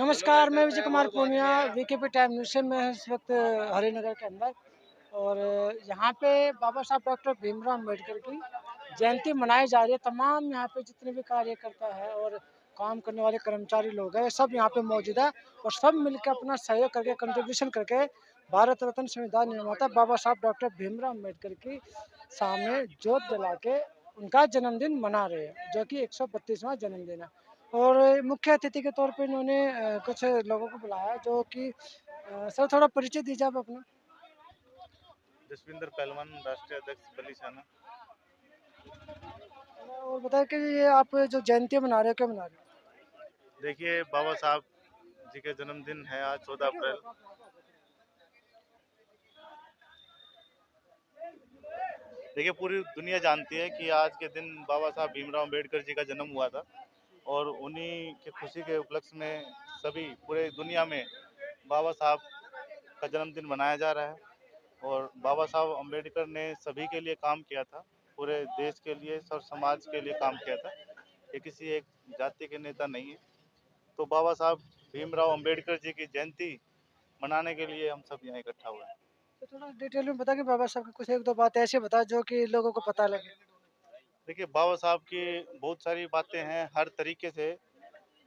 नमस्कार, मैं Vijay Kumar Poonia VKP time news से। मैं इस वक्त हरिनगर के अंदर और यहाँ पे बाबा साहब डॉक्टर भीमराव अम्बेडकर की जयंती मनाई जा रही है। तमाम यहाँ पे जितने भी कार्यकर्ता है और काम करने वाले कर्मचारी लोग हैं, सब यहाँ पे मौजूद है और सब मिलकर अपना सहयोग करके कंट्रीब्यूशन करके भारत रत्न संविधान निर्माता बाबा साहब डॉक्टर भीमराव अम्बेडकर की सामने जोत जला के उनका जन्मदिन मना रहे हैं, जो कि 132वां जन्मदिन है। और मुख्य अतिथि के तौर पे इन्होंने कुछ लोगों को बुलाया जो कि सर थोड़ा परिचय दीजिए आप अपना। जसविंदर पहलवान, राष्ट्रीय अध्यक्ष बलीसाना। और बताया कि ये आप जो जयंती मना रहे हो, क्या मना रहे हो? देखिए, बाबा साहब जी के जन्मदिन है आज 14 अप्रैल। देखिए, पूरी दुनिया जानती है कि आज के दिन बाबा साहब भीमराव अम्बेडकर जी का जन्म हुआ था और उन्हीं के खुशी के उपलक्ष्य में सभी पूरे दुनिया में बाबा साहब का जन्मदिन मनाया जा रहा है। और बाबा साहब अम्बेडकर ने सभी के लिए काम किया था, पूरे देश के लिए, सब समाज के लिए काम किया था। ये किसी एक जाति के नेता नहीं है। तो बाबा साहब भीमराव अम्बेडकर जी की जयंती मनाने के लिए हम सब यहाँ इकट्ठा हुए हैं। तो थोड़ा डिटेल में बता कि बाबा साहब की कुछ एक दो बातें ऐसी बता जो कि लोगों को पता लगे। देखिए, बाबा साहब की बहुत सारी बातें हैं। हर तरीके से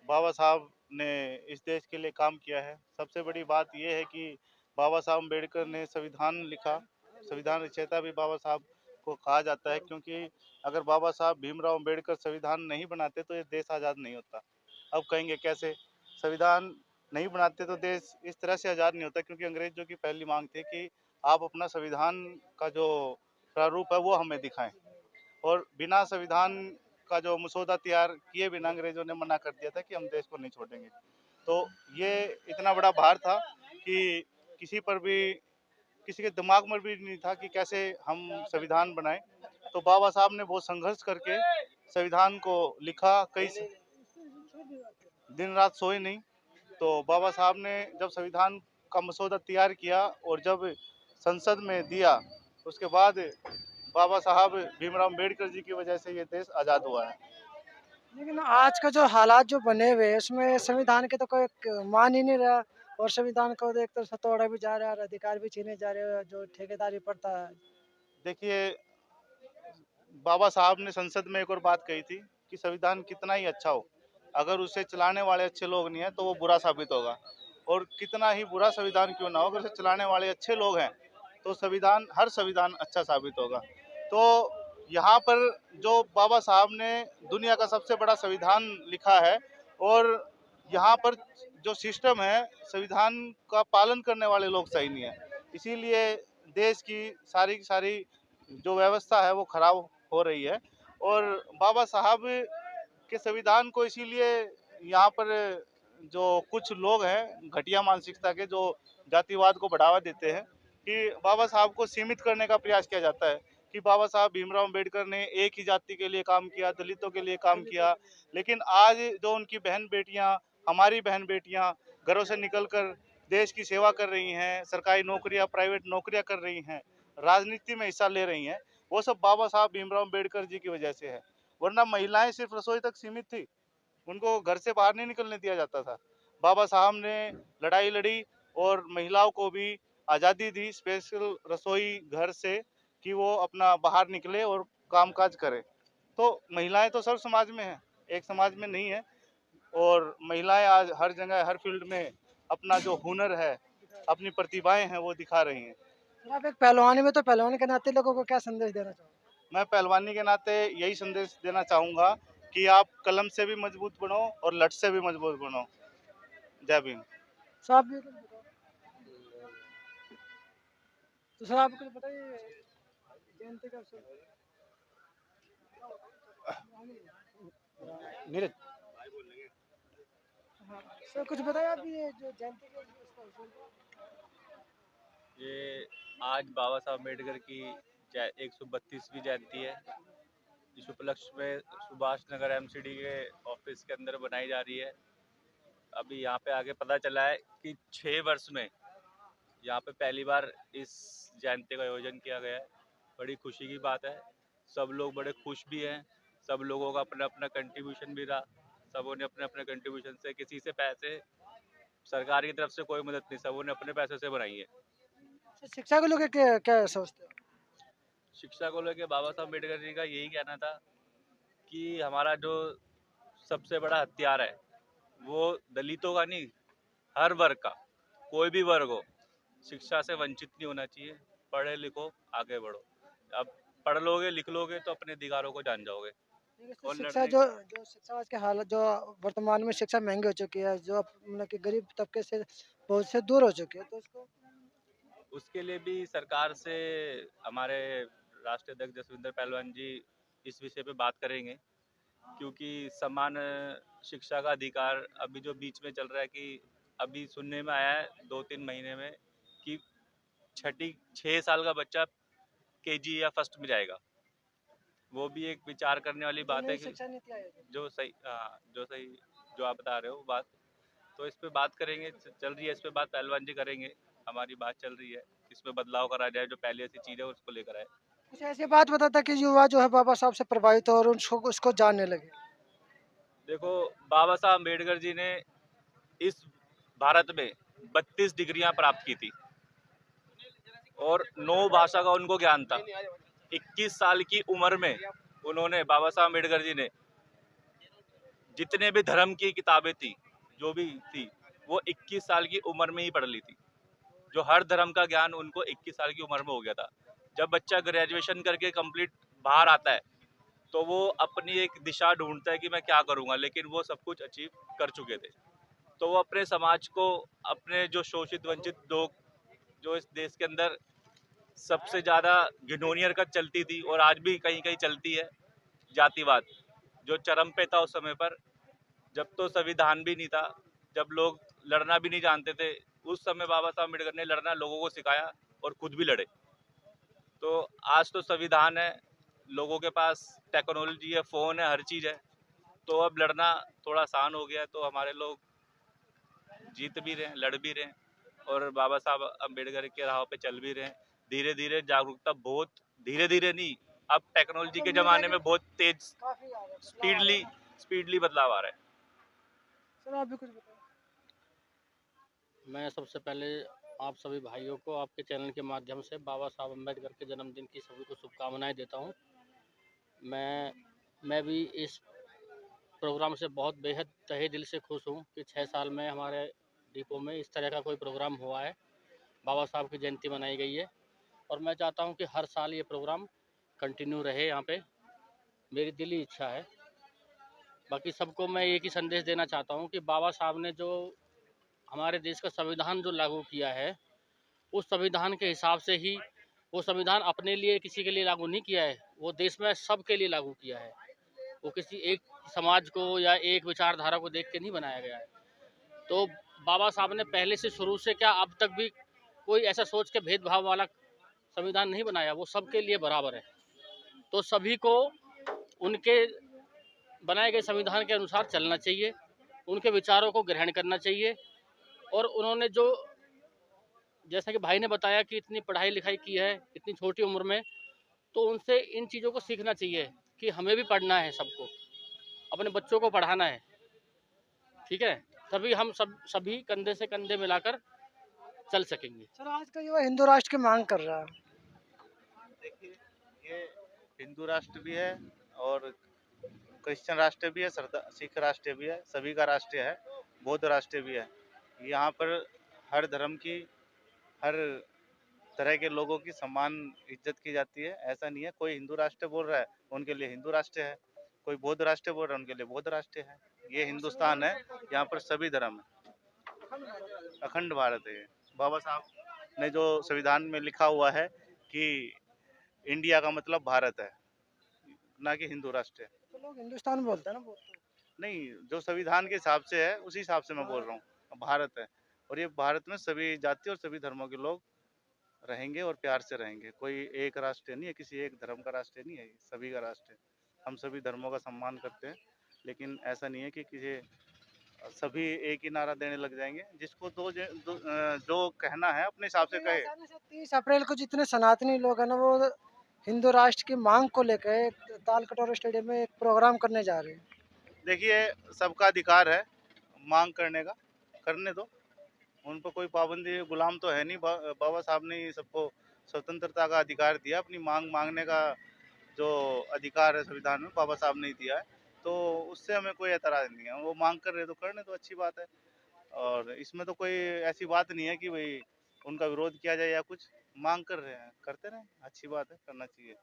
बाबा साहब ने इस देश के लिए काम किया है। सबसे बड़ी बात यह है कि बाबा साहब अम्बेडकर ने संविधान लिखा। संविधान रचयिता भी बाबा साहब को कहा जाता है, क्योंकि अगर बाबा साहब भीमराव अम्बेडकर संविधान नहीं बनाते तो ये देश आज़ाद नहीं होता। अब कहेंगे कैसे? संविधान नहीं बनाते तो देश इस तरह से आज़ाद नहीं होता, क्योंकि अंग्रेजों की पहली मांग थी कि आप अपना संविधान का जो प्रारूप है वो हमें दिखाएं। और बिना संविधान का जो मसौदा तैयार किए बिना अंग्रेजों ने मना कर दिया था कि हम देश को नहीं छोड़ेंगे। तो ये इतना बड़ा भार था कि किसी पर भी, किसी के दिमाग में भी नहीं था कि कैसे हम संविधान बनाएं। तो बाबा साहब ने बहुत संघर्ष करके संविधान को लिखा। कई दिन रात सोए नहीं। तो बाबा साहब ने जब संविधान का मसौदा तैयार किया और जब संसद में दिया, उसके बाद बाबा साहब भीमराव अम्बेडकर जी की वजह से ये देश आज़ाद हुआ है। लेकिन आज का जो हालात जो बने हुए हैं उसमें संविधान के तो कोई मान ही नहीं रहा और संविधान को एक तरह से तोड़ा भी जा रहा है और अधिकार भी छीने जा रहे हैं जो ठेकेदारी पड़ता है। देखिए, बाबा साहब ने संसद में एक और बात कही थी कि संविधान कितना ही अच्छा हो, अगर उसे चलाने वाले अच्छे लोग नहीं है तो वो बुरा साबित होगा। और कितना ही बुरा संविधान क्यों ना हो, अगर उसे चलाने वाले अच्छे लोग हैं तो संविधान, हर संविधान अच्छा साबित होगा। तो यहाँ पर जो बाबा साहब ने दुनिया का सबसे बड़ा संविधान लिखा है, और यहाँ पर जो सिस्टम है, संविधान का पालन करने वाले लोग सही नहीं है। इसीलिए देश की सारी की सारी जो व्यवस्था है वो खराब हो रही है। और बाबा साहब के संविधान को इसीलिए यहाँ पर जो कुछ लोग हैं घटिया मानसिकता के, जो जातिवाद को बढ़ावा देते हैं, कि बाबा साहब को सीमित करने का प्रयास किया जाता है कि बाबा साहब भीमराव अम्बेडकर ने एक ही जाति के लिए काम किया, दलितों के लिए काम किया। लेकिन आज जो उनकी बहन बेटियां, हमारी बहन बेटियां घरों से निकलकर देश की सेवा कर रही हैं, सरकारी नौकरियां, प्राइवेट नौकरियां कर रही हैं, राजनीति में हिस्सा ले रही हैं, वो सब बाबा साहब भीमराव अम्बेडकर जी की वजह से है। वरना महिलाएं सिर्फ रसोई तक सीमित थी, उनको घर से बाहर नहीं निकलने दिया जाता था। बाबा साहब ने लड़ाई लड़ी और महिलाओं को भी आज़ादी दी, स्पेशल रसोई घर से, कि वो अपना बाहर निकले और कामकाज करें। तो महिलाएं तो सब समाज में हैं, एक समाज में नहीं है। और महिलाएं आज हर जगह, हर फील्ड में अपना जो हुनर है, अपनी प्रतिभाएं हैं, वो दिखा रही हैं। तो आप एक पहलवानी में तो पहलवानी के नाते लोगों को क्या संदेश देना चाहोगे? मैं पहलवानी के नाते यही संदेश देना चाहूँगा कि आप कलम से भी मजबूत बनो और लठ से भी मजबूत बनो। जय भीम। सर आप भी कुछ बताओ। तो सर आप कुछ बताइए जयंती का नीरज। हाँ, सर कुछ बताइए आप ये जो जयंती के इसका ये आज बाबा साहब अम्बेडकर की 132वीं जयंती है। इस उपलक्ष्य में सुभाष नगर एमसीडी के ऑफिस के अंदर बनाई जा रही है। अभी यहाँ पे आगे पता चला है कि 6 वर्ष में यहाँ पे पहली बार इस जयंती का आयोजन किया गया है। बड़ी खुशी की बात है। सब लोग बड़े खुश भी हैं। सब लोगों का अपना अपना कंट्रीब्यूशन भी रहा। सबों ने अपने अपने कंट्रीब्यूशन से, किसी से पैसे, सरकार की तरफ से कोई मदद नहीं, सब उन्होंने अपने पैसे से बनाई है। शिक्षा को लेकर क्या क्या सोचते हो? शिक्षा को लेके बाबा साहब अम्बेडकर जी का यही कहना था कि हमारा जो सबसे बड़ा हथियार है वो दलितों का नहीं, हर वर्ग का, कोई भी वर्ग हो, शिक्षा से वंचित नहीं होना चाहिए। पढ़े लिखो, आगे बढ़ो। अब पढ़ लोगे लिख लोगे तो अपने अधिकारों को जान जाओगे। देखिए, और शिक्षा लड़ने जो जो शिक्षा आज के हालत जो वर्तमान में शिक्षा महंगी हो चुकी है, जो मतलब कि गरीब तबके से बहुत से दूर हो चुकी है, तो उसको उसके लिए भी सरकार से हमारे राष्ट्रीय अध्यक्ष जसविंदर पहलवान जी इस विषय पे बात करेंगे, क्योंकि समान शिक्षा का अधिकार अभी जो बीच में चल रहा है कि अभी सुनने में आया है 2-3 महीने में कि 6 साल का बच्चा केजी या फर्स्ट में जाएगा। वो भी एक विचार करने वाली जो बात नई है कि शिक्षा नीति आएगी। जो सही, हाँ, जो सही, जो आप बता रहे हो बात, तो इस पे बात करेंगे, चल रही है इस पे बात, पहलवान जी करेंगे, हमारी बात चल रही है, इसमें बदलाव करा जाए, जो पहले ऐसी चीज़ है उसको लेकर आए। कुछ ऐसी बात बताता कि युवा जो है बाबा साहब से प्रभावित हो और उसको उसको जानने लगे। देखो, बाबा साहब अम्बेडकर जी ने इस भारत में 32 डिग्रियां प्राप्त की थी और 9 भाषा का उनको ज्ञान था। 21 साल की उम्र में उन्होंने, बाबा साहब अम्बेडकर जी ने, जितने भी धर्म की किताबें थी, जो भी थी, वो 21 साल की उम्र में ही पढ़ ली थी। जो हर धर्म का ज्ञान उनको 21 साल की उम्र में हो गया था। जब बच्चा ग्रेजुएशन करके कंप्लीट बाहर आता है तो वो अपनी एक दिशा ढूंढता है कि मैं क्या करूंगा, लेकिन वो सब कुछ अचीव कर चुके थे। तो वो अपने समाज को, अपने जो शोषित वंचित लोग, जो इस देश के अंदर सबसे ज़्यादा घिनौनी हरकत चलती थी और आज भी कहीं कहीं चलती है, जातिवाद, जो चरम पे था उस समय पर, जब तो संविधान भी नहीं था, जब लोग लड़ना भी नहीं जानते थे, उस समय बाबा साहब अम्बेडकर ने लड़ना लोगों को सिखाया और खुद भी लड़े। तो आज तो संविधान है, लोगों के पास टेक्नोलॉजी है, फ़ोन है, हर चीज़ है, तो अब लड़ना थोड़ा आसान हो गया है, तो हमारे लोग जीत भी रहे हैं, लड़ भी रहे हैं और बाबा साहब अम्बेडकर के राह पे चल भी रहे हैं। धीरे धीरे जागरूकता, बहुत धीरे धीरे नहीं, अब टेक्नोलॉजी तो के उम्मीद है ज़माने कि में बहुत तेज काफी आ रहा है, बदलाव आ रहा स्पीडली है। स्पीडली बदलाव आ रहा है। चलो आप भी कुछ बताओ। मैं सबसे पहले आप सभी भाइयों को आपके चैनल के माध्यम से बाबा साहब अम्बेडकर के जन्मदिन की सभी को शुभकामनाएं देता हूं। मैं भी इस प्रोग्राम से बहुत बेहद तहे दिल से खुश हूं कि 6 साल में हमारे डिपो में इस तरह का कोई प्रोग्राम हुआ है, बाबा साहब की जयंती मनाई गई है और मैं चाहता हूं कि हर साल ये प्रोग्राम कंटिन्यू रहे यहाँ पे, मेरी दिली इच्छा है। बाकी सबको मैं एक ही संदेश देना चाहता हूँ कि बाबा साहब ने जो हमारे देश का संविधान जो लागू किया है, उस संविधान के हिसाब से ही, वो संविधान अपने लिए किसी के लिए लागू नहीं किया है, वो देश में सबके लिए लागू किया है। वो किसी एक समाज को या एक विचारधारा को देख के नहीं बनाया गया है। तो बाबा साहब ने पहले से शुरू से क्या अब तक भी कोई ऐसा सोच के भेदभाव वाला संविधान नहीं बनाया, वो सबके लिए बराबर है। तो सभी को उनके बनाए गए संविधान के अनुसार चलना चाहिए, उनके विचारों को ग्रहण करना चाहिए। और उन्होंने जो, जैसा कि भाई ने बताया कि इतनी पढ़ाई लिखाई की है इतनी छोटी उम्र में, तो उनसे इन चीज़ों को सीखना चाहिए कि हमें भी पढ़ना है, सबको अपने बच्चों को पढ़ाना है, ठीक है, तभी हम सभी कंधे से कंधे मिलाकर चल सकेंगे। चलो आज का युवा हिंदू राष्ट्र की मांग कर रहा है। देखिए, ये हिंदू राष्ट्र भी है और क्रिश्चियन राष्ट्र भी है, सिख राष्ट्र भी है, सभी का राष्ट्र है, बौद्ध राष्ट्र भी है। यहाँ पर हर धर्म की, हर तरह के लोगों की समान इज्जत की जाती है। ऐसा नहीं है कोई हिंदू राष्ट्र बोल रहा है उनके लिए हिंदू राष्ट्र है, कोई बौद्ध राष्ट्र बोल रहा है उनके लिए बौद्ध राष्ट्र है। ये हिंदुस्तान है, यहाँ पर सभी धर्म है, अखंड भारत है ये। बाबा साहब ने जो संविधान में लिखा हुआ है कि इंडिया का मतलब भारत है, ना कि हिंदू राष्ट्र है। तो लोग हिंदुस्तान बोलते हैं ना, बोलते हैं। नहीं, जो संविधान के हिसाब से है उसी हिसाब से मैं बोल रहा हूँ, भारत है। और ये भारत में सभी जाति और सभी धर्मों के लोग रहेंगे और प्यार से रहेंगे। कोई एक राष्ट्र नहीं है, किसी एक धर्म का राष्ट्र नहीं है, ये सभी का राष्ट्र है। हम सभी धर्मों का सम्मान करते हैं, लेकिन ऐसा नहीं है कि किसी सभी एक ही नारा देने लग जाएंगे। जिसको जो कहना है अपने हिसाब से कहे। 30 अप्रैल को जितने सनातनी लोग हैं ना, वो हिंदू राष्ट्र की मांग को लेकर ताल कटोरा स्टेडियम में एक प्रोग्राम करने जा रहे हैं। देखिए, सबका अधिकार है मांग करने का, करने दो, उन पर कोई पाबंदी, गुलाम तो है नहीं। बाबा साहब ने ही सबको स्वतंत्रता का अधिकार दिया, अपनी मांग मांगने का जो अधिकार है संविधान में बाबा साहब ने ही दिया है। तो उससे हमें कोई एतराज नहीं है, वो मांग कर रहे तो करने तो अच्छी बात है। और इसमें तो कोई ऐसी बात नहीं है कि भाई उनका विरोध किया जाए या कुछ। मांग कर रहे हैं, करते रहें, अच्छी बात है, करना चाहिए।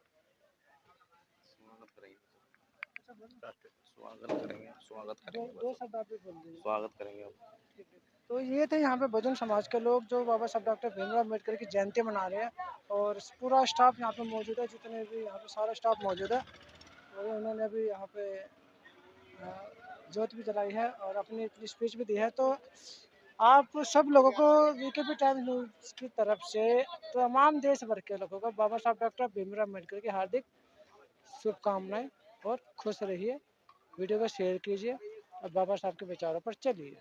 दो शब्द आप भी बोल दीजिए। स्वागत करेंगे हम। ठीक है। तो ये थे यहाँ पे बहुजन समाज के लोग जो बाबा साहब डॉक्टर भीमराव अम्बेडकर की जयंती मना रहे हैं, और पूरा स्टाफ यहाँ पे मौजूद है, जितने भी यहाँ पे सारा स्टाफ मौजूद है। और उन्होंने अभी यहाँ पे ज्योत भी जलाई है और अपनी स्पीच भी दी है। तो आप सब लोगों को वीकेपी टाइम्स न्यूज़ की तरफ से तमाम देश भर के लोगों को बाबा साहब डॉक्टर भीमराव अम्बेडकर की हार्दिक शुभकामनाएं, और खुश रहिए। वीडियो को शेयर कीजिए और बाबा साहब के विचारों पर चलिए।